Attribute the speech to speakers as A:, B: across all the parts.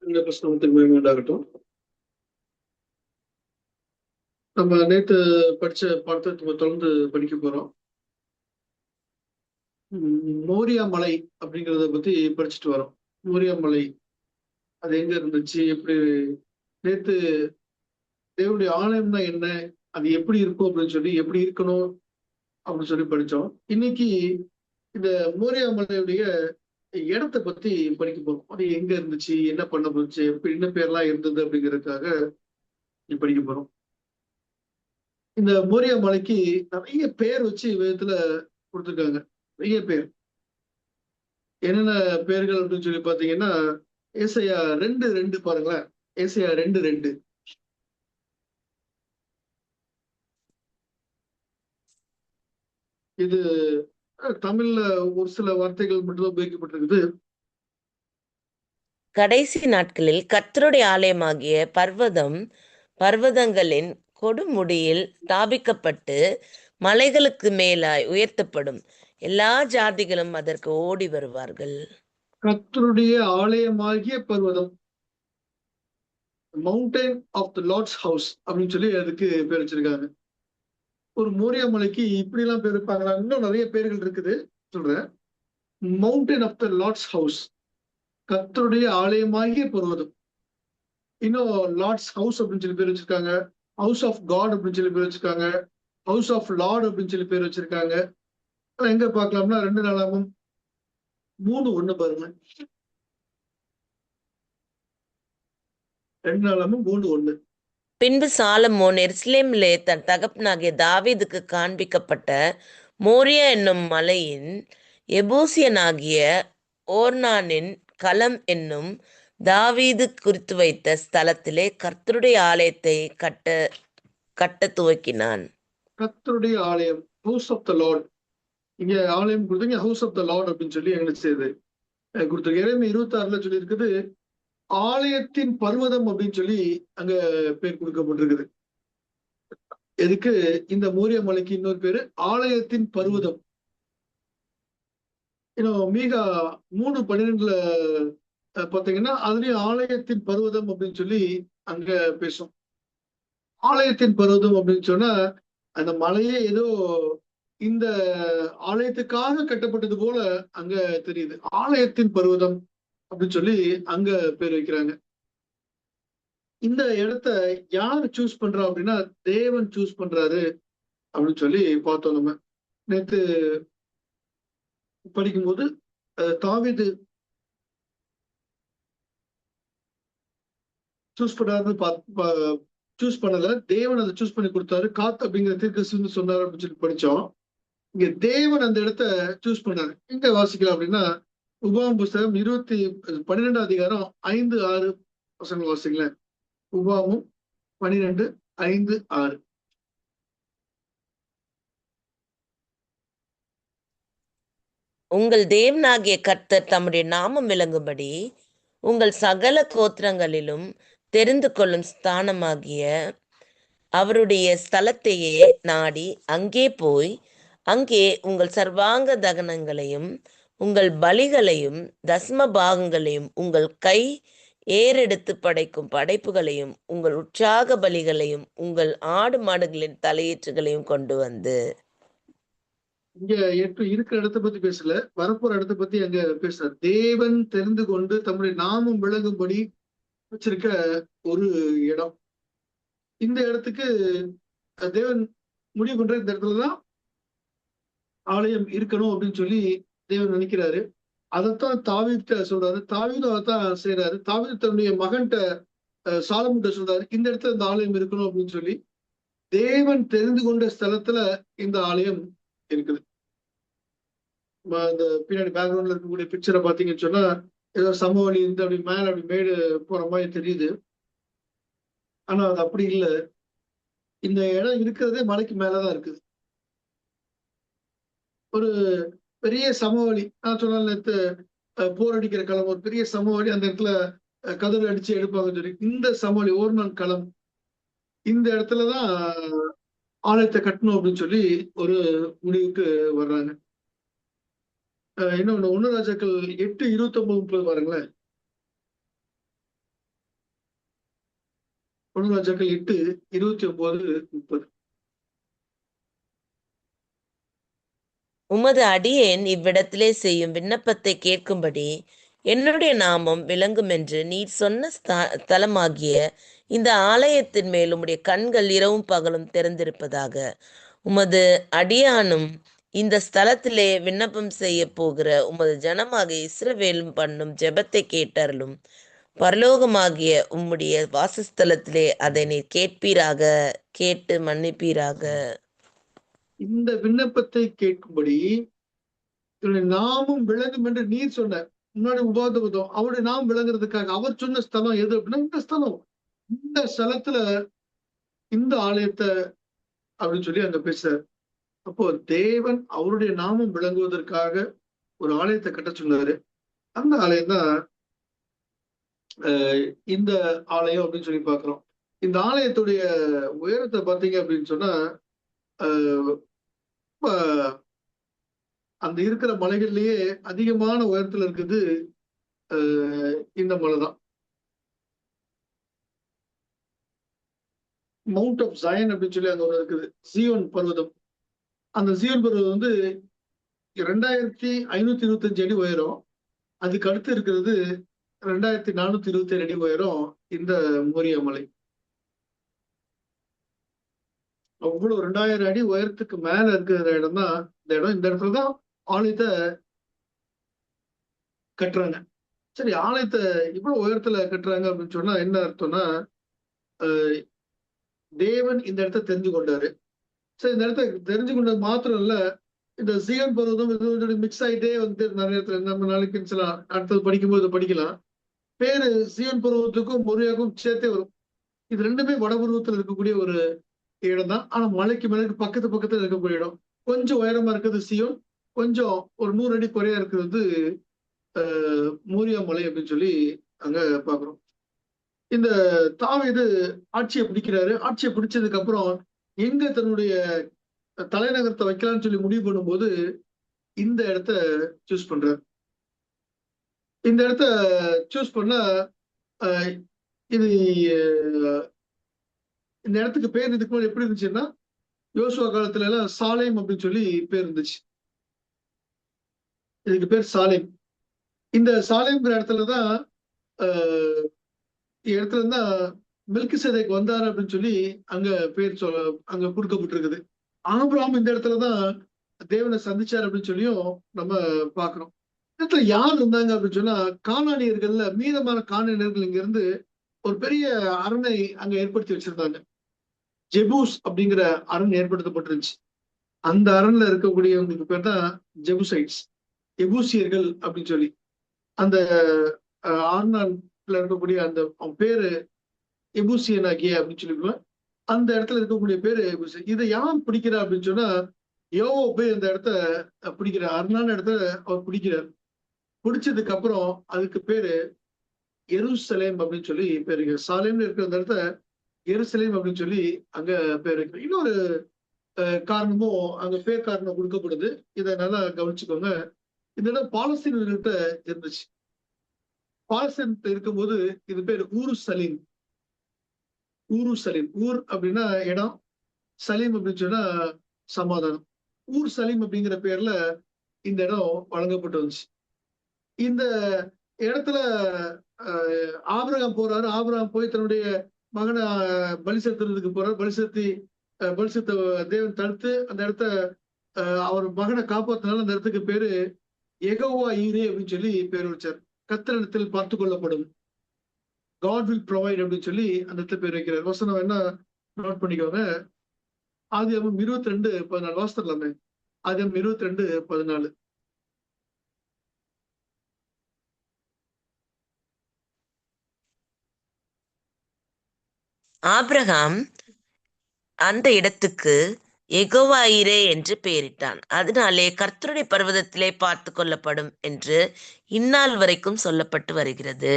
A: இந்த பிரச்சனத்துக்கு மகிமை உண்டாகட்டும். நம்ம நேத்து படிச்ச பாடத்தை நம்ம தொடர்ந்து படிக்க போறோம். மோரியா மலை அப்படிங்கிறத பத்தி படிச்சுட்டு வரோம். மோரியா மலை அது எங்க இருந்துச்சு, எப்படி நேத்து தேவனுடைய ஆலயம்னா என்ன, அது எப்படி இருக்கும் அப்படின்னு சொல்லி, எப்படி இருக்கணும் அப்படின்னு சொல்லி படிச்சோம். இன்னைக்கு இந்த மோரியா மலையுடைய இடத்தை பத்தி படிக்க போறோம். அது எங்க இருந்துச்சு, என்ன பண்ண போச்சு, எப்படி என்ன பேர்லாம் இருந்தது அப்படிங்கிறதுக்காக படிக்க போறோம். இந்த மோரியா மலைக்கு நிறைய பேர் வச்சு விதத்துல கொடுத்துருக்காங்க. நிறைய பேர். என்னென்ன பேர்கள் அப்படின்னு சொல்லி பாத்தீங்கன்னா, ஏசாயா 2:2 பாருங்களேன். ஏசாயா 2:2. இது தமிழ்ல ஒரு சில வார்த்தைகள் மட்டும் உபயோகிக்கப்பட்டிருக்குது.
B: கடைசி நாட்களில் கர்த்தருடைய ஆலயமாகிய பர்வதங்களின் கொடுமுடியில் ஸ்தாபிக்கப்பட்டு மலைகளுக்கு மேலாய் உயர்த்தப்படும். எல்லா ஜாதிகளும் அதற்கு ஓடி வருவார்கள்.
A: கர்த்தருடைய ஆலயமாகிய பர்வதம், mountain of the Lord's house அப்படின்னு சொல்லி அதுக்கு பேர் வச்சிருக்காங்க. ஒரு மோரியா மலைக்கு இப்படி எல்லாம் பேர் இருப்பாங்களா? இன்னும் நிறைய பேர்கள் இருக்குது சொல்றேன். Mountain of the Lord's house, கர்த்தருடைய ஆலயமாகிய பர்வதம். இன்னும் லார்ட்ஸ் ஹவுஸ் அப்படின்னு சொல்லி பேர் வச்சிருக்காங்க. ஹவுஸ் ஆஃப் காட் அப்படின்னு சொல்லி பேர் வச்சிருக்காங்க. ஹவுஸ் ஆஃப் லார்ட் அப்படின்னு சொல்லி பேர் வச்சிருக்காங்க. எங்க பார்க்கலாம்னா 2 நாளாமும் 3:1 பாருங்க. 2 நாளாமும் 3:1.
B: பின்பு சாலமோன் எருசலேமிலே தன் தகப்பனாகிய தாவீதுக்கு காண்பிக்கப்பட்ட மோரியா என்னும் மலையின் எபூசியனாகிய ஓர்னானின் களம் என்னும் தாவீது குறித்து வைத்த ஸ்தலத்திலே கர்த்தருடைய ஆலயத்தை கட்ட துவக்கினான்.
A: கர்த்தருடைய ஆலயம், ஹவுஸ் ஆஃப் த லார்ட். இங்க ஆலயம் கொடுத்தீங்க, ஹவுஸ் ஆஃப் த லார்ட் அப்படின்னு சொல்லி எங்களுக்கு செய்து கொடுத்துருக்கு. எரேமியா 26 சொல்லி இருக்குது, ஆலயத்தின் பர்வதம் அப்படின்னு சொல்லி அங்க பேர் கொடுக்கப்பட்டிருக்குது. எதுக்கு? இந்த மோரியா மலைக்கு இன்னொரு பேரு ஆலயத்தின் பர்வதம். இன்னும் மீகா 3:12 பாத்தீங்கன்னா அதுலயும் ஆலயத்தின் பர்வதம் அப்படின்னு சொல்லி அங்க பேசும். ஆலயத்தின் பர்வதம் அப்படின்னு சொன்னா அந்த மலையே ஏதோ இந்த ஆலயத்துக்காக கட்டப்பட்டது போல அங்க தெரியுது. ஆலயத்தின் பர்வதம் அப்படின்னு சொல்லி அங்க பேர் வைக்கிறாங்க. இந்த இடத்த யார் சூஸ் பண்றா அப்படின்னா தேவன் சூஸ் பண்றாரு அப்படின்னு சொல்லி பார்த்தோம். நம்ம நேத்து படிக்கும்போது தாவீது சூஸ் பண்ணாருன்னு சூஸ் பண்ணல, தேவன் அதை சூஸ் பண்ணி கொடுத்தாரு. காத் அப்படிங்கிற தீர்க்கதரிசி சொன்னாரு அப்படின்னு சொல்லி படிச்சோம். இங்க தேவன் அந்த இடத்த சூஸ் பண்ணாரு. எங்க வாசிக்கலாம் அப்படின்னா உபாகம் புஸ்தகம் 12 அதிகாரம் 5, 6 வசனங்கள் வாசிங்களேன். உபாகமும் 12, 5, 6.
B: உங்கள் தேவனாகிய கர்த்தர் தம்முடைய நாமம் விளங்கும்படி உங்கள் சகல கோத்திரங்களிலும் தெரிந்து கொள்ளும் ஸ்தானமாகிய அவருடைய ஸ்தலத்தையே நாடி அங்கே போய் அங்கே உங்கள் சர்வாங்க தகனங்களையும் உங்கள் பலிகளையும் தஸ்ம பாகங்களையும் உங்கள் கை ஏறெடுத்து படைக்கும் படைப்புகளையும் உங்கள் உற்சாக பலிகளையும் உங்கள் ஆடு மாடுகளின் தலையீற்றுகளையும் கொண்டு வந்து.
A: இங்க இருக்கிற இடத்தை பத்தி பேசல, வரப்போற இடத்தை பத்தி அங்க பேசுறாரு. தேவன் தெரிந்து கொண்டு தம்முடைய நாமம் விளங்கும்படி வச்சிருக்க ஒரு இடம். இந்த இடத்துக்கு தேவன் முடிவு பண்ற இந்த இடத்துலதான் ஆலயம் இருக்கணும் அப்படின்னு சொல்லி தேவன் நினைக்கிறாரு. அதைத்தான் தாவீதுட்ட சொல்றாரு. தாவீதும் அதைத்தான் செய்யறாரு. தாவீது தன்னுடைய மகன்கிட்ட சாலமோன்ட்ட சொல்றாரு, இந்த இடத்துல இந்த ஆலயம் இருக்கணும் அப்படின்னு சொல்லி. தேவன் தெரிந்து கொண்ட ஸ்தலத்துல இந்த ஆலயம் இருக்குது. இந்த பின்னாடி பேக்ரவுண்ட்ல இருக்கக்கூடிய பிக்சரை பாத்தீங்கன்னு சொன்னா ஏதோ சமவெளி இருந்து அப்படி மேல அப்படி மேடு போற மாதிரி தெரியுது. ஆனா அது அப்படி இல்லை. இந்த இடம் இருக்கிறதே மலைக்கு மேலதான் இருக்குது. ஒரு பெரிய சமவெளி, நான் சொன்ன போர் அடிக்கிற களம், ஒரு பெரிய சமவெளி. அந்த இடத்துல கதிர் அடிச்சு எடுப்பாங்கன்னு சொல்லி இந்த சமவெளி ஓர்னான் களம், இந்த இடத்துலதான் ஆலயத்தை கட்டணும் அப்படின்னு சொல்லி ஒரு முடிவுக்கு வர்றாங்க. இன்னொன்னு 1 ராஜாக்கள் 8:29 பாருங்களேன். ஒன்று ராஜாக்கள் 8:29-30.
B: உமது அடியேன் இவ்விடத்திலே செய்யும் விண்ணப்பத்தை கேட்கும்படி என்னுடைய நாமம் விளங்கும் என்று நீர் சொன்ன ஸ்தலமாகிய இந்த ஆலயத்தின் மேல் உம்முடைய கண்கள் இரவும் பகலும் திறந்திருப்பதாக. உமது அடியானும் இந்த ஸ்தலத்திலே விண்ணப்பம் செய்ய போகிற உமது ஜனமாக இஸ்ரவேலும் பண்ணும் ஜெபத்தை கேட்டருளும். பரலோகமாகிய உம்முடைய வாசஸ்தலத்திலே அதை நீர் கேட்பீராக, கேட்டு மன்னிப்பீராக.
A: இந்த விண்ணப்பத்தை கேட்கும்படி நாமும் விளங்கும் என்று நீர் சொன்ன முன்னாடி உபாதபதம் அவருடைய நாம் விளங்குறதுக்காக அவர் சொன்ன ஸ்தலம் எது அப்படின்னா இந்த ஸ்தலம். இந்த ஸ்தலத்துல இந்த ஆலயத்தை அப்படின்னு சொல்லி அங்க பேசுறாரு. அப்போ தேவன் அவருடைய நாமம் விளங்குவதற்காக ஒரு ஆலயத்தை கட்ட சொன்னாரு. அந்த ஆலயம் தான் இந்த ஆலயம் அப்படின்னு சொல்லி பாக்குறோம். இந்த ஆலயத்துடைய உயரத்தை பார்த்தீங்க அப்படின்னு சொன்னா அந்த இருக்கிற மலைகள்லயே அதிகமான உயரத்துல இருக்குது இந்த மலை தான். மவுண்ட் ஆஃப் ஜயன் அப்படின்னு சொல்லி அங்க ஒண்ணு இருக்குது, சியோன் பர்வதம். அந்த சியோன் பர்வதம் வந்து 2525 அடி உயரம். அதுக்கு அடுத்து இருக்கிறது 2427 அடி உயரம் இந்த மோரியா மலை. அவ்வளவு 2000 அடி உயரத்துக்கு மேல இருக்கிற இடம் தான் இந்த இடம். இந்த இடத்துலதான் ஆலயத்தை கட்டுறாங்க. சரி, ஆலயத்தை இவ்வளவு உயரத்துல கட்டுறாங்க அப்படின்னு சொன்னா என்ன அர்த்தம்னா, தேவன் இந்த இடத்த தெரிஞ்சு கொண்டாரு. சரி, இந்த இடத்த தெரிஞ்சு கொண்டது மாத்திரம் இல்ல, இந்த சியோன் பர்வதம் இது மிக்ஸ் ஆயிட்டே வந்து நிறைய இடத்துல நம்ம நாளைக்கு அடுத்தது படிக்கும்போது படிக்கலாம். பேரு சியோன் பருவத்துக்கும் மொரியாவுக்கும் சேர்த்தே வரும். இது ரெண்டுமே வடபருவத்துல இருக்கக்கூடிய ஒரு இடம் தான். ஆனா மலைக்கு பக்கத்துல இருக்கக்கூடிய இடம். கொஞ்சம் உயரமா இருக்கிறது சியோன், கொஞ்சம் ஒரு 100 அடி குறையா இருக்கிறது மோரியா மலை அப்படின்னு சொல்லி அங்க பாக்குறோம். இந்த தாவீது ஆட்சியை பிடிக்கிறாரு. ஆட்சியை பிடிச்சதுக்கு அப்புறம் எங்க தன்னுடைய தலைநகரத்தை வைக்கலாம்னு சொல்லி முடிவு பண்ணும்போது இந்த இடத்த சூஸ் பண்றாரு. இந்த இடத்த சூஸ் பண்ண இது இந்த இடத்துக்கு பேர் இதுக்கு முன்னாடி எப்படி இருந்துச்சுன்னா, யோசுவா காலத்துல எல்லாம் சாலேம் அப்படின்னு சொல்லி பேர் இருந்துச்சு. இதுக்கு பேர் சாலேம். இந்த சாலேம்ங்கிற இடத்துலதான் இடத்துல இருந்தா மெல்கிசேதேக் வந்தாரு அப்படின்னு சொல்லி அங்க பேர் அங்க கொடுக்கப்பட்டிருக்குது. ஆபிரகாம் இந்த இடத்துலதான் தேவனை சந்திச்சார் அப்படின்னு சொல்லியும் நம்ம பாக்குறோம். இடத்துல யார் இருந்தாங்க அப்படின்னு சொன்னா, கானானியர்கள்ல மீதமான கானானியர்கள் இங்க இருந்து ஒரு பெரிய அரணை அங்க ஏற்படுத்தி வச்சிருந்தாங்க. ஜெபூஸ் அப்படிங்கிற அரண் ஏற்படுத்தப்பட்டிருந்துச்சு. அந்த அரண்ல இருக்கக்கூடியவங்களுக்கு பேர் தான் ஜெபுசைட்ஸ், எபூசியர்கள் அப்படின்னு சொல்லி. அந்த ஆர்னான்ல இருக்கக்கூடிய அந்த பேரு எபூசியன் ஆகிய அப்படின்னு சொல்லிக்குவேன். அந்த இடத்துல இருக்கக்கூடிய பேரு எபூசி. இதை யார் பிடிக்கிறா அப்படின்னு சொன்னா, யோவோ போய் அந்த இடத்த பிடிக்கிறார். அரணான இடத்த அவர் பிடிக்கிறார். பிடிச்சதுக்கு அப்புறம் அதுக்கு பேரு எருசலேம் அப்படின்னு சொல்லி பேரு. சாலேம்ல இருக்கிற அந்த இடத்த எருசலேம் அப்படின்னு சொல்லி அங்க பேர் இருக்கு. இன்னொரு காரணமும் அங்க பேர் காரணம் கொடுக்கப்படுது. இதை நல்லா கவனிச்சுக்கோங்க. இந்த இடம் பாலஸ்தீனர்கள்ட்ட இருந்துச்சு. பாலஸ்தீன் இருக்கும்போது இது பேர் ஊரு சலீம். ஊர் அப்படின்னா இடம், சலீம் அப்படின்னு சொன்னா சமாதானம். ஊர் சலீம் அப்படிங்கிற பேர்ல இந்த இடம் வழங்கப்பட்டு வந்துச்சு. இந்த இடத்துல ஆபிரகாம் போறாரு. ஆபிரகாம் போய் தன்னுடைய மகனை பலி செலுத்துறதுக்கு போறாரு. பலி செலுத்த தேவன் தடுத்து அந்த இடத்த அவர் மகனை காப்பாத்தினால அந்த இடத்துக்கு பேரு யெகோவா ஈரே அப்படின்னு சொல்லி பேர் வச்சார். கர்த்தரிடத்தில் பார்த்து கொள்ளப்படும், காட் வில் ப்ரொவைட் அப்படின்னு சொல்லி அந்த இடத்துல பேர் வைக்கிறார். வசனம் என்ன நோட் பண்ணிக்கோங்க. ஆதியாகமம் 22:14 வாசித்தரலாமே. ஆதியாகமம் 22:14.
B: ஆபிரகாம் அந்த இடத்துக்கு யெகோவா ஈரே என்று பெயரிட்டான். அதனாலே கர்த்தருடைய பர்வதத்திலே பார்த்து கொள்ளப்படும் என்று இந்நாள் வரைக்கும் சொல்லப்பட்டு வருகிறது.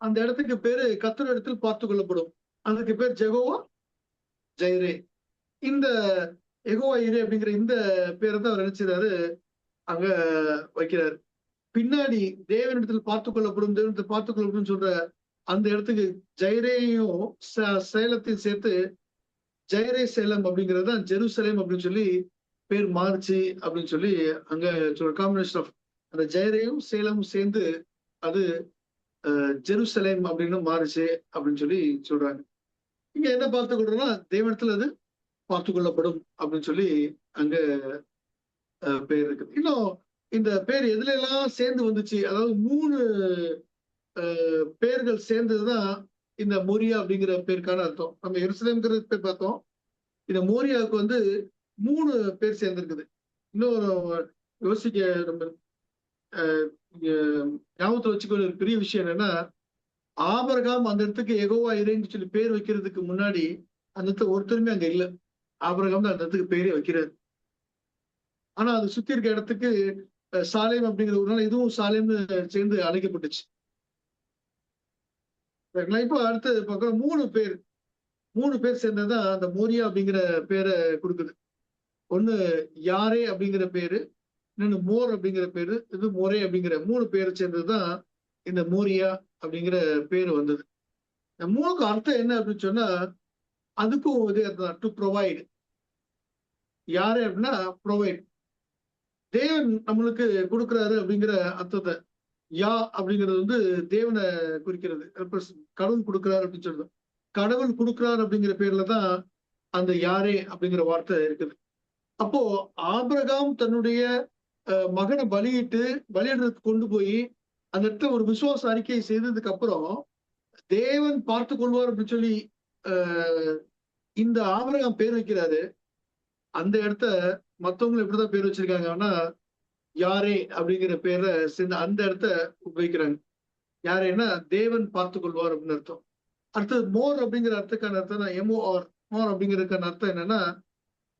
A: அந்த இடத்துக்கு பேரு கர்த்தர் இடத்தில் பார்த்து கொள்ளப்படும். அதுக்கு பேர் ஜெகோவா ஜைரே. இந்த யெகோவா ஈரே அப்படிங்கிற இந்த பேரை தான் அவர் நினைச்சிறாரு அங்க வைக்கிறாரு. பின்னாடி தேவனிடத்தில் பார்த்து கொள்ளப்படும், தேவனிடத்தில் பார்த்து கொள்ளப்படும் சொல்ற அந்த இடத்துக்கு ஜெயரேயும் சேலத்தையும் சேர்த்து ஜெயரே சேலம் அப்படிங்கிறது தான் ஜெருசலேம் அப்படின்னு சொல்லி பேர் மாறுச்சு அப்படின்னு சொல்லி அங்க காம்பினேஷன் ஆஃப் அந்த ஜெயரேயும் சேலமும் சேர்ந்து அது ஜெருசலேம் அப்படின்னு மாறுச்சு அப்படின்னு சொல்லி சொல்றாங்க. இங்க என்ன பார்த்து கொள்றோம்னா தேவனத்துல அது பார்த்து கொள்ளப்படும் அப்படின்னு சொல்லி அங்க பேர் இருக்குது. இன்னும் இந்த பேர் எதுல எல்லாம் சேர்ந்து வந்துச்சு, அதாவது 3 பேர்கள் சேர்ந்ததுதான் இந்த மோரியா அப்படிங்கிற பேருக்கான அர்த்தம். நம்ம எருசலேம்ங்கிற பேர் பார்த்தோம். இந்த மோரியாவுக்கு வந்து 3 பேர் சேர்ந்திருக்குது. இன்னொரு யோசிக்க நம்ம ஞாபகத்துல வச்சுக்க ஒரு பெரிய விஷயம் என்னன்னா, ஆபிரகாம் அந்த இடத்துக்கு யெகோவா இரேன்னு சொல்லி பேர் வைக்கிறதுக்கு முன்னாடி அந்த இடத்துல ஒருத்தருமே அங்க இல்ல. ஆபிரகாம் தான் அந்த இடத்துக்கு பேரே வைக்கிறாரு. ஆனா அது சுத்தி இருக்க இடத்துக்கு சாலேம் அப்படிங்கிற ஒரு நாள் இதுவும் சாலேம்னு சேர்ந்து அழைக்கப்பட்டுச்சு. இப்போ அடுத்து பார்க்கலாம் 3 பேர் சேர்ந்ததுதான் அந்த மோரியா அப்படிங்கிற பேரை கொடுக்குது. ஒண்ணு யாரே அப்படிங்கிற பேரு, இன்னொன்னு மோர் அப்படிங்கிற பேரு, இது மோரே அப்படிங்கிற 3 பேரை சேர்ந்ததுதான் இந்த மோரியா அப்படிங்கிற பேரு வந்தது. இந்த 3க்கு அர்த்தம் என்ன அப்படின்னு சொன்னா, அதுக்கும் இதே அர்த்தம் டு ப்ரொவைட். யாரே அப்படின்னா ப்ரொவைட். தேவன் நம்மளுக்கு கொடுக்குறாரு அப்படிங்கிற அர்த்தத்தை, யா அப்படிங்கிறது வந்து தேவனை குறிக்கிறது. கடவுள் கொடுக்கிறார் அப்படின்னு சொல்றது. கடவுள் கொடுக்கிறார் அப்படிங்கிற பேர்ல தான் அந்த யாரே அப்படிங்கிற வார்த்தை இருக்குது. அப்போ ஆபிரகாம் தன்னுடைய மகனை பலியிடுறதுக்கு கொண்டு போய் அந்த இடத்துல ஒரு விசுவாச அறிக்கையை செய்ததுக்கு அப்புறம் தேவன் பார்த்து கொள்வார் அப்படின்னு சொல்லி இந்த ஆபிரகாம் பேர் வைக்கிறாரு. அந்த இடத்த மத்தவங்களும் எப்படிதான் பேர் வச்சிருக்காங்கன்னா யாரே அப்படிங்கிற பேரை சேர்ந்து அந்த இடத்த உபயோகிக்கிறாங்க. யாரேன்னா தேவன் பார்த்து கொள்வார் அப்படின்னு அர்த்தம். அடுத்தது மோர் அப்படிங்கிற அர்த்தக்கான அர்த்தம் MOR. மோர் அப்படிங்கிறதுக்கான அர்த்தம் என்னன்னா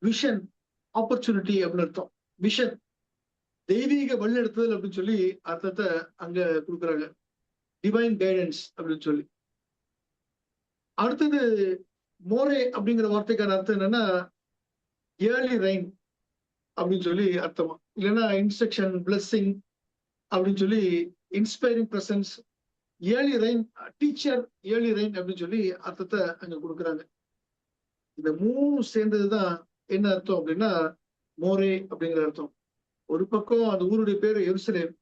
A: விஷன், ஆப்பர்ச்சுனிட்டி அப்படின்னு அர்த்தம். விஷன், தெய்வீக வழிநடத்துதல் அப்படின்னு சொல்லி அர்த்தத்தை அங்க கொடுக்குறாங்க. டிவைன் கைடன்ஸ் அப்படின்னு சொல்லி. அடுத்தது மோரே அப்படிங்கிற வார்த்தைக்கான அர்த்தம் என்னன்னா ஏர்லி ரெயின் அப்படின்னு சொல்லி அர்த்தமா, இல்லைன்னா இன்ஸ்ட்ரக்ஷன், பிளெஸிங் அப்படின்னு சொல்லி inspiring presence, early rain, teacher, early rain அப்படின்னு சொல்லி அர்த்தத்தை அங்க கொடுக்குறாங்க. இந்த 3 சேர்ந்ததுதான் என்ன அர்த்தம் அப்படின்னா மோரே அப்படிங்கிற அர்த்தம். ஒரு பக்கம் அந்த ஊருடைய பேரு எருசலேம்.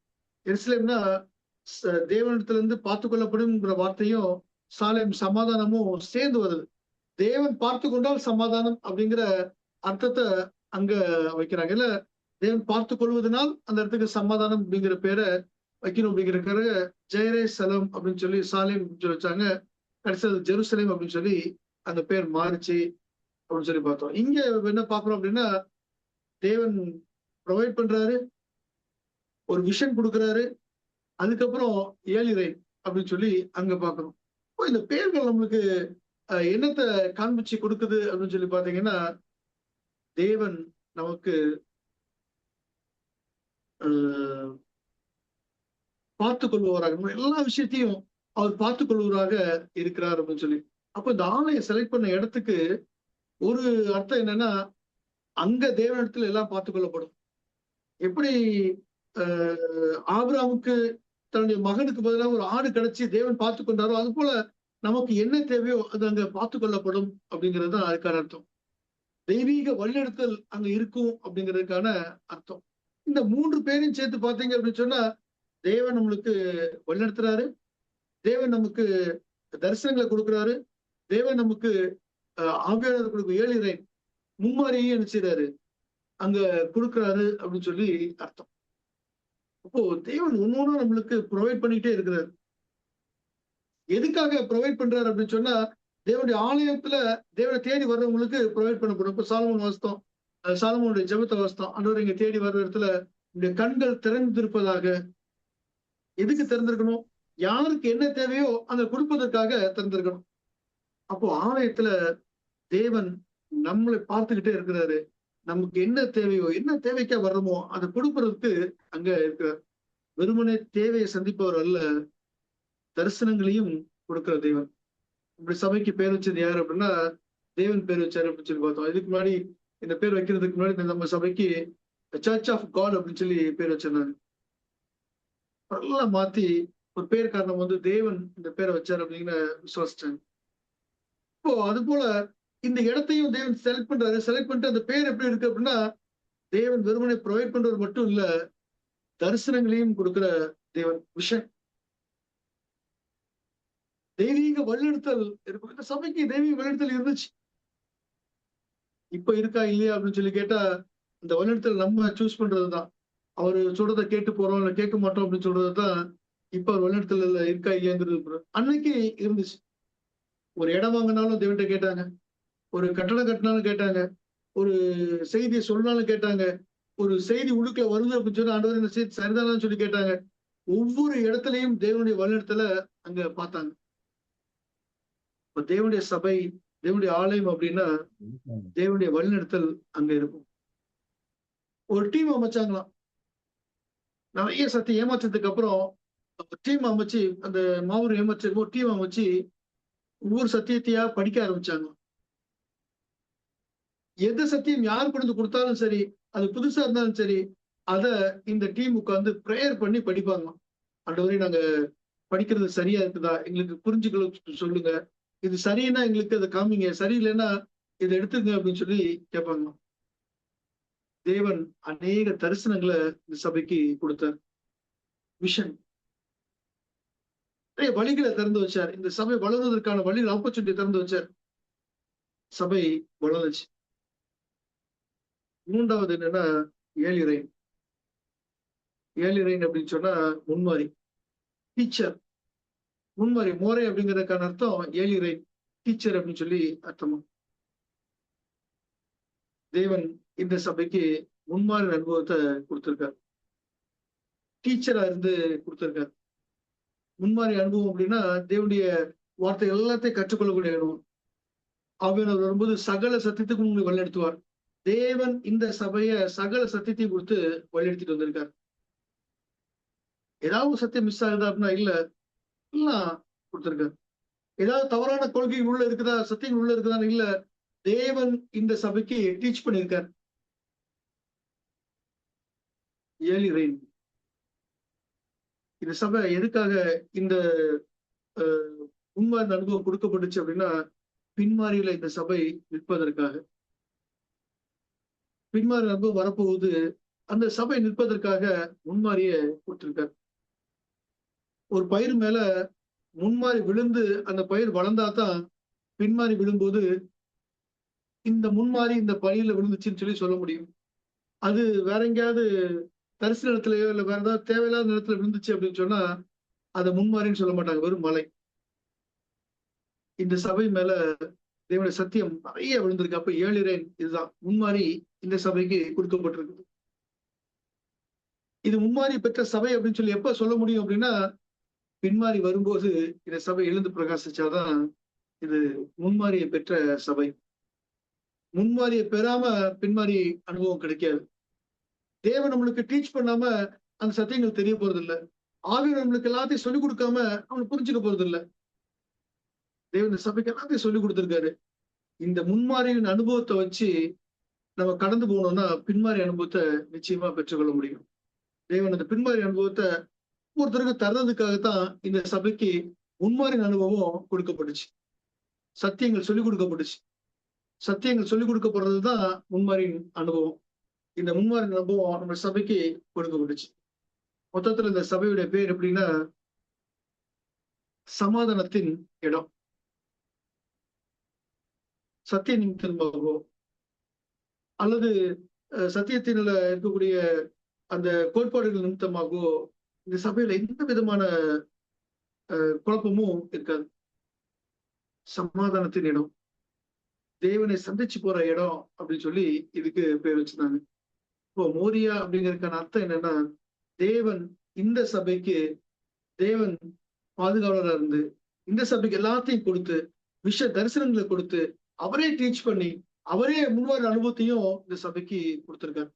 A: எருசலேம்னா தேவனிடத்துல இருந்து பார்த்து கொள்ளப்படும்ங்கிற வார்த்தையும் சாலேம் சமாதானமும் சேர்ந்து வருது. தேவன் பார்த்து கொண்டால் சமாதானம் அப்படிங்கிற அர்த்தத்தை அங்க வைக்கிறாங்க. இல்ல தேவன் பார்த்து கொள்வதனால் அந்த இடத்துக்கு சமாதானம் அப்படிங்கிற பேரை வைக்கணும் அப்படிங்கிறக்காக ஜெயரே சலம் அப்படின்னு சொல்லி சாலேம் சொல்லி வச்சாங்க. கடைசியில் ஜெருசலேம் அப்படின்னு சொல்லி அந்த பேர் மாறிச்சு அப்படின்னு சொல்லி பார்த்தோம். இங்க என்ன பாக்குறோம் அப்படின்னா தேவன் ப்ரொவைட் பண்றாரு, ஒரு விஷன் கொடுக்குறாரு, அதுக்கப்புறம் ஏலிரை அப்படின்னு சொல்லி அங்க பாக்குறோம். இந்த பேர்கள் நம்மளுக்கு என்னத்தை காண்பிச்சு கொடுக்குது அப்படின்னு சொல்லி பாத்தீங்கன்னா தேவன் நமக்கு பார்த்து கொள்பவராக, எல்லா விஷயத்தையும் அவர் பார்த்து கொள்வராக இருக்கிறார் அப்படின்னு சொல்லி. அப்ப இந்த ஆணையை செலக்ட் பண்ண இடத்துக்கு ஒரு அர்த்தம் என்னன்னா அங்க தேவனிடத்துல எல்லாம் பார்த்து கொள்ளப்படும். எப்படி ஆபிரகாமுக்கு தன்னுடைய மகனுக்கு பதிலாக ஒரு ஆடு கிடைச்சி தேவன் பார்த்து கொண்டாரோ, அது போல நமக்கு என்ன தேவையோ அது அங்க பார்த்து கொள்ளப்படும் அப்படிங்கிறது தான் அதுக்கான அர்த்தம். தெய்வீக வழிநடத்தல் அங்க இருக்கும் அப்படிங்கிறதுக்கான அர்த்தம். இந்த 3 பேரையும் சேர்த்து பார்த்தீங்க அப்படின்னு சொன்னா தேவன் நம்மளுக்கு வழிநடத்துறாரு, தேவன் நமக்கு தரிசனங்களை கொடுக்குறாரு, தேவன் நமக்கு ஆவியானவர் கொடுக்கும் ஏழிரை மும்மாரியே நினைச்சாரு அங்க கொடுக்குறாரு அப்படின்னு சொல்லி அர்த்தம். அப்போ தேவன் ஒன்னொன்னும் நம்மளுக்கு ப்ரொவைட் பண்ணிட்டே இருக்கிறாரு. எதுக்காக ப்ரொவைட் பண்றாரு அப்படின்னு சொன்னா தேவனுடைய ஆலயத்துல தேவனை தேடி வர்றவங்களுக்கு ப்ரொவைட் பண்ணப்படும். இப்ப சாலமோன் வாஸ்தம், சாலமோனுடைய ஜெபத்தை வாஸ்தம், ஆண்டவர் இங்க தேடி வர்ற இடத்துல இந்த கண்கள் திறந்திருப்பதாக. எதுக்கு திறந்திருக்கணும்? யாருக்கு என்ன தேவையோ அந்த கொடுப்பதற்காக திறந்திருக்கணும். அப்போ ஆலயத்துல தேவன் நம்மளை பார்த்துக்கிட்டே இருக்கிறாரு. நமக்கு என்ன தேவையோ, என்ன தேவைக்கா வர்றோமோ அதை கொடுப்பதற்கு அங்க இருக்கிறார். வெறுமனே தேவையை சந்திப்பவர் அல்ல, தரிசனங்களையும் கொடுக்கிற தேவன். இப்படி சபைக்கு பேர் வச்சது யாரு அப்படின்னா தேவன் பேர் வச்சாரு அப்படின்னு சொல்லி பார்த்தோம். இதுக்கு முன்னாடி இந்த பேர் வைக்கிறதுக்கு முன்னாடி நம்ம சபைக்கு சர்ச் ஆஃப் காட் அப்படின்னு சொல்லி பேர் வச்சிருந்தாங்க. எல்லாம் மாத்தி ஒரு பேர் காரணம் வந்து தேவன் இந்த பேரை வச்சார் அப்படின்னு விசுவாசிச்சாங்க. இப்போ அது போல இந்த இடத்தையும் தேவன் செலக்ட் பண்றாரு. செலக்ட் பண்ணிட்டு அந்த பேர் எப்படி இருக்கு அப்படின்னா, தேவன் வெறுமனே ப்ரொவைட் பண்றது மட்டும் இல்ல, தரிசனங்களையும் கொடுக்கிற தேவன். விஷன், தெய்வீக வழிநடத்தல் இருக்கும். இந்த சபைக்கு தெய்வீக வழிநடத்தல் இருந்துச்சு. இப்ப இருக்கா இல்லையா அப்படின்னு சொல்லி கேட்டா, இந்த வழிநடத்தல் நம்ம சூஸ் பண்றதுதான். அவரு சொல்றத கேட்டு போறோம், இல்ல கேட்க மாட்டோம் அப்படின்னு சொல்றதுதான் இப்ப அவர் வழிநடத்தல் இருக்கா இல்லையாங்கிறது. அன்னைக்கு இருந்துச்சு. ஒரு இடம் வாங்கினாலும் தேவன்ட்ட கேட்டாங்க. ஒரு கட்டடம் கட்டினாலும் கேட்டாங்க. ஒரு செய்திய சொன்னாலும் கேட்டாங்க. ஒரு செய்தி உள்ளுக்குள்ள வருது அப்படின்னு சொன்னா, ஆண்டவரே இந்த செய்தி சரிதானான்னு சொல்லி கேட்டாங்க. ஒவ்வொரு இடத்துலயும் தேவனுடைய வழிநடத்தல அங்க பார்த்தாங்க. இப்ப தேவனுடைய சபை, தேவனுடைய ஆலயம் அப்படின்னா, தேவனுடைய வழிநடத்தல் அங்க இருக்கும். ஒரு டீம் அமைச்சாங்களாம். நெறைய சத்தியம் ஏமாற்றத்துக்கு அப்புறம் டீம் அமைச்சு, அந்த மாபெரும் ஏமாற்றத்துக்கு ஒரு டீம் அமைச்சு, ஒவ்வொரு சத்தியத்தையா படிக்க ஆரம்பிச்சாங்களாம். எந்த சத்தியம் யார் கொண்டு வந்து குடுத்தாலும் சரி, அது புதுசா இருந்தாலும் சரி, அத இந்த டீம் உட்கார்ந்து பிரேயர் பண்ணி படிப்பாங்களாம். ஆண்டவரே நாங்க படிக்கிறது சரியா இருக்குதா? எங்களுக்கு புரிஞ்சுக்க சொல்லுங்க. இது சரின்னா எங்களுக்கு அத காமிங்க. சரியில்லைன்னா இத எடுத்துங்க அப்படின்னு சொல்லி கேட்பாங்களாம். தேவன் அநேக தரிசனங்கள இந்த சபைக்கு குடுத்தார். விஷன். நிறைய வழிகள திறந்து வச்சார். இந்த சபை வளர்வதற்கான வழி ஆப்பர்ச்சுனிட்டி திறந்து வச்சார். சபை வளர்ந்துச்சு. 3வது என்னன்னா, ஏழிறைன். ஏழிறைன் அப்படின்னு சொன்னா முன்மாரி. டீச்சர். முன்மாரி. மோரே அப்படிங்கிறதுக்கான அர்த்தம் ஏழிறைன். டீச்சர் அப்படின்னு சொல்லி அர்த்தமா. தேவன் இந்த சபைக்கு முன்மாரி அனுபவத்த குடுத்திருக்கார். டீச்சரா இருந்து குடுத்திருக்கார். முன்மாரி அனுபவம் அப்படின்னா, தேவனுடைய வார்த்தை எல்லாத்தையும் கற்றுக்கொள்ளக்கூடிய அனுபவம். ஆவியானவர் வரும்போது சகல சத்தியத்துக்கும் உங்களை வழிநடத்துவார். தேவன் இந்த சபைய சகல சத்தியத்தையும் குடுத்து வழிநடத்திட்டு வந்திருக்கார். ஏதாவது ஒரு சத்தியம் மிஸ் ஆகுதா அப்படின்னா இல்ல. எல்லாம் குடுத்திருக்காரு. ஏதாவது தவறான கொள்கை உள்ள இருக்குதா? சத்தியம் உள்ள இருக்குதான்னு இல்ல. தேவன் இந்த சபைக்கு டீச் பண்ணியிருக்கார். Early rain. இந்த சபை எதுக்காக இந்த அ முன்மாதிரி அனுபவம் கொடுக்கப்பட்டுச்சு அப்படின்னா, பின்மாரியில இந்த சபை நிற்பதற்காக. பின்மாரி அனுபவம் வரப்போகுது. அந்த சபை நிற்பதற்காக முன்மாரிய குடுத்திருக்கார். ஒரு பயிர் மேல முன்மாரி விழுந்து அந்த பயிர் வளர்ந்தா தான் பின்மாரி விழும்போது, இந்த முன்மாரி இந்த பயிர்ல விழுந்துச்சுன்னு சொல்லி சொல்ல முடியும். அது வேற எங்கேயாவது தரிசு நிலத்திலயோ இல்ல வேற ஏதாவது தேவையில்லாத நிலத்துல விழுந்துச்சு அப்படின்னு சொன்னா, அத முன்மாரின்னு சொல்ல மாட்டாங்க. வெறும் மலை. இந்த சபை மேல தேவனுடைய சத்தியம் நிறைய விழுந்திருக்கு. அப்ப ஏழிறைன் இதுதான். முன்மாரி இந்த சபைக்கு கொடுக்கப்பட்டிருக்கு. இது முன்மாரி பெற்ற சபை அப்படின்னு சொல்லி எப்ப சொல்ல முடியும் அப்படின்னா, பின்மாரி வரும்போது இந்த சபை எழுந்து பிரகாசிச்சாதான் இது முன்மாரியை பெற்ற சபை. முன்மாரியை பெறாம பின்மாரி அனுபவம் கிடைக்காது. தேவன் நம்மளுக்கு டீச் பண்ணாம அந்த சத்தியங்கள் தெரிய போறது இல்ல. ஆவியானவர் நம்மளுக்கு எல்லாத்தையும் சொல்லிக் கொடுக்காம அவனுக்கு புரிஞ்சுக்க போறது இல்ல. தேவன் இந்த சபைக்கு எல்லாத்தையும் சொல்லிக் கொடுத்திருக்காரு. இந்த முன்மாரியின் அனுபவத்தை வச்சு நம்ம கடந்து போனோம்னா பின்மாரி அனுபவத்தை நிச்சயமா பெற்றுக்கொள்ள முடியும். தேவன் அந்த பின்மாரி அனுபவத்தை ஒவ்வொருத்தருக்கும் தர்றதுக்காகத்தான் இந்த சபைக்கு முன்மாரின் அனுபவம் கொடுக்கப்பட்டுச்சு. சத்தியங்கள் சொல்லிக் கொடுக்கப்பட்டுச்சு. சத்தியங்கள் சொல்லிக் கொடுக்கப்படுறதுதான் முன்மாரியின் அனுபவம். இந்த முன்மாரின் அனுபவம் நம்ம சபைக்கு கொடுக்கப்பட்டுச்சு. மொத்தத்துல இந்த சபையுடைய பேர் எப்படின்னா, சமாதானத்தின் இடம். சத்திய நிமித்தமாகவோ அல்லது சத்தியத்தினுள்ள இருக்கக்கூடிய அந்த கோட்பாடுகள் நிமித்தமாகவோ இந்த சபையில எந்த விதமான குழப்பமும் இருக்காது. சமாதானத்தின் இடம். தேவனை சந்திச்சு போற இடம் அப்படின்னு சொல்லி இதுக்கு பேர் வச்சிருந்தாங்க. இப்போ மோரியா அப்படிங்கறதுக்கான அர்த்தம் என்னன்னா, தேவன் இந்த சபைக்கு தேவன் பாதுகாவலரா இருந்து இந்த சபைக்கு எல்லாத்தையும் கொடுத்து தரிசனங்களை கொடுத்து அவரே டீச் பண்ணி அவரே முன்வார அனுபவத்தையும் இந்த சபைக்கு கொடுத்திருக்காரு.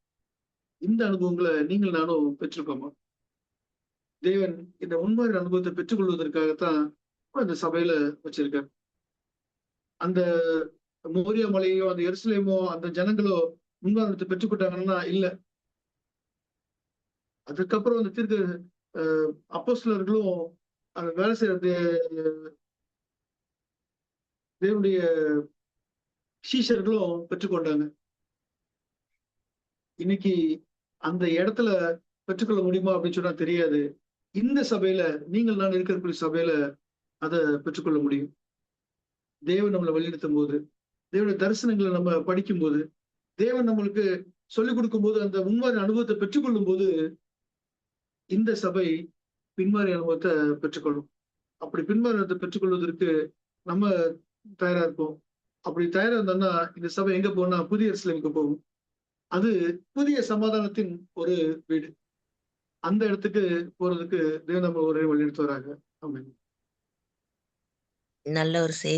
A: இந்த அனுபவங்களை நீங்கள் நானும் பெற்றிருக்கோமா? தேவன் இந்த முன்வார அனுபவத்தை பெற்றுக் கொள்வதற்காகத்தான் இந்த சபையில வச்சிருக்காரு. அந்த மோரியா மலையோ அந்த எருசலேமோ அந்த ஜனங்களோ முன்வாரத்தை பெற்றுக்கொண்டாங்கன்னா இல்ல. அதுக்கப்புறம் அந்த அப்போஸ்தலர்களும் அந்த வேலை செய்யற தேவனுடைய சீஷர்களும் பெற்றுக்கொண்டாங்க. இன்னைக்கு அந்த இடத்துல பெற்றுக்கொள்ள முடியுமா அப்படின்னு சொன்னா தெரியாது. இந்த சபையில நீங்கள் நான் இருக்கக்கூடிய சபையில அதை பெற்றுக்கொள்ள முடியும். தேவன் நம்மளை வழிநடத்தும் போது, தேவனுடைய தரிசனங்களை நம்ம படிக்கும் போது, தேவன் நம்மளுக்கு சொல்லிக் கொடுக்கும் போது, அந்த முன்மாதிரி அனுபவத்தை பெற்றுக்கொள்ளும் போது இந்த சபை பின்மாறி அனுபவத்தை பெற்றுக்கொள்ளும். அப்படி பின்மாறி அனுபவத்தை பெற்றுக்கொள்வதற்கு நம்ம தயாரா இருப்போம். அப்படி தயாரா இருந்தோம்னா இந்த சபை எங்க போனா புதிய எருசலேமுக்கு போகும். அது புதிய சமாதானத்தின் ஒரு வீடு. அந்த இடத்துக்கு போறதுக்கு தேவன் நம்ம ஒரே வழி நடத்துவாராக. ஆமென்.
B: நல்ல ஒரு செய்தி